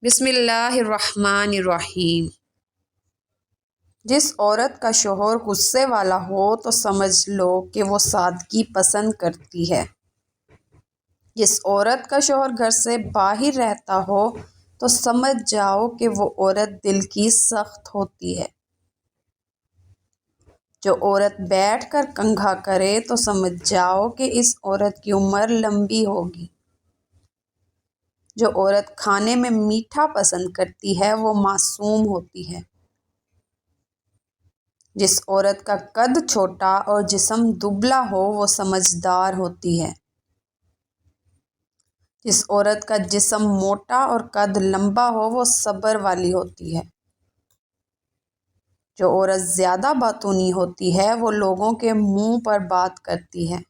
بسم اللہ الرحمن الرحیم۔ جس عورت کا شوہر غصے والا ہو تو سمجھ لو کہ وہ سادگی پسند کرتی ہے۔ جس عورت کا شوہر گھر سے باہر رہتا ہو تو سمجھ جاؤ کہ وہ عورت دل کی سخت ہوتی ہے۔ جو عورت بیٹھ کر کنگھا کرے تو سمجھ جاؤ کہ اس عورت کی عمر لمبی ہوگی۔ جو عورت کھانے میں میٹھا پسند کرتی ہے وہ معصوم ہوتی ہے۔ جس عورت کا قد چھوٹا اور جسم دبلا ہو وہ سمجھدار ہوتی ہے۔ جس عورت کا جسم موٹا اور قد لمبا ہو وہ صبر والی ہوتی ہے۔ جو عورت زیادہ باتونی ہوتی ہے وہ لوگوں کے منہ پر بات کرتی ہے۔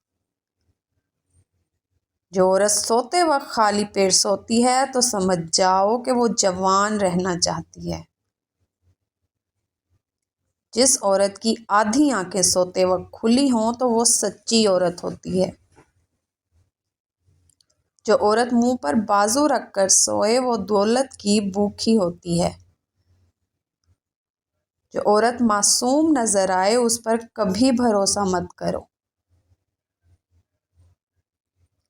جو عورت سوتے وقت خالی پیٹ سوتی ہے تو سمجھ جاؤ کہ وہ جوان رہنا چاہتی ہے۔ جس عورت کی آدھی آنکھیں سوتے وقت کھلی ہوں تو وہ سچی عورت ہوتی ہے۔ جو عورت منہ پر بازو رکھ کر سوئے وہ دولت کی بھوکی ہوتی ہے۔ جو عورت معصوم نظر آئے اس پر کبھی بھروسہ مت کرو۔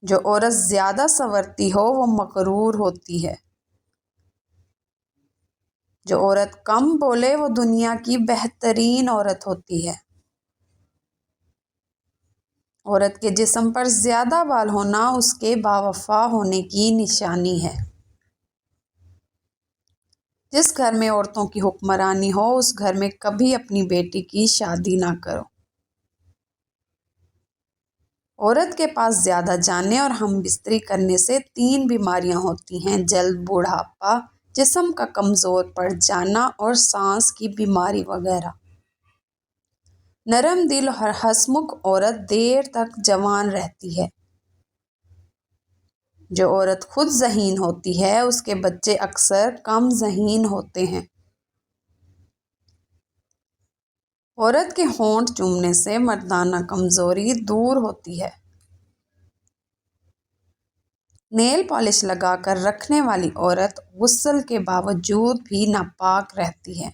جو عورت زیادہ سنورتی ہو وہ مغرور ہوتی ہے۔ جو عورت کم بولے وہ دنیا کی بہترین عورت ہوتی ہے۔ عورت کے جسم پر زیادہ بال ہونا اس کے باوفا ہونے کی نشانی ہے۔ جس گھر میں عورتوں کی حکمرانی ہو اس گھر میں کبھی اپنی بیٹی کی شادی نہ کرو۔ عورت کے پاس زیادہ جانے اور ہم بستری کرنے سے 3 بیماریاں ہوتی ہیں: جلد بڑھاپا، جسم کا کمزور پڑ جانا اور سانس کی بیماری وغیرہ۔ نرم دل اور ہنسمکھ عورت دیر تک جوان رہتی ہے۔ جو عورت خود ذہین ہوتی ہے اس کے بچے اکثر کم ذہین ہوتے ہیں۔ عورت کے ہونٹ چومنے سے مردانہ کمزوری دور ہوتی ہے۔ نیل پالش لگا کر رکھنے والی عورت غسل کے باوجود بھی ناپاک رہتی ہے۔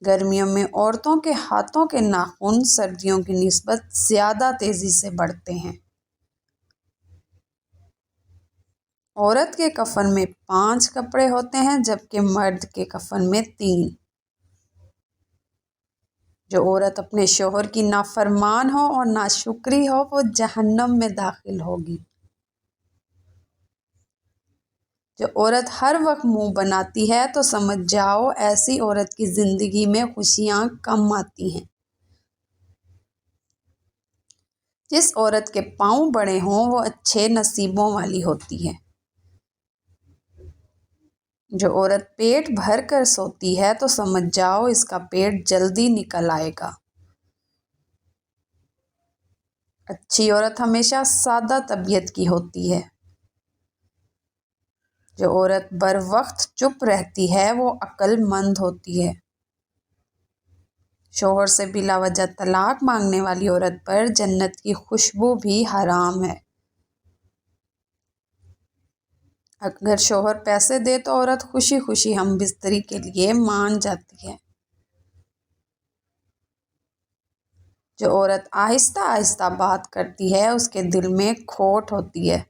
گرمیوں میں عورتوں کے ہاتھوں کے ناخن سردیوں کی نسبت زیادہ تیزی سے بڑھتے ہیں۔ عورت کے کفن میں 5 کپڑے ہوتے ہیں جبکہ مرد کے کفن میں 3۔ جو عورت اپنے شوہر کی نافرمان ہو اور ناشکری ہو وہ جہنم میں داخل ہوگی۔ جو عورت ہر وقت منہ بناتی ہے تو سمجھ جاؤ ایسی عورت کی زندگی میں خوشیاں کم آتی ہیں۔ جس عورت کے پاؤں بڑے ہوں وہ اچھے نصیبوں والی ہوتی ہے۔ جو عورت پیٹ بھر کر سوتی ہے تو سمجھ جاؤ اس کا پیٹ جلدی نکل آئے گا۔ اچھی عورت ہمیشہ سادہ طبیعت کی ہوتی ہے۔ جو عورت بر وقت چپ رہتی ہے وہ عقل مند ہوتی ہے۔ شوہر سے بلا وجہ طلاق مانگنے والی عورت پر جنت کی خوشبو بھی حرام ہے۔ اگر شوہر پیسے دے تو عورت خوشی خوشی ہم بستری کے لیے مان جاتی ہے۔ جو عورت آہستہ آہستہ بات کرتی ہے اس کے دل میں کھوٹ ہوتی ہے۔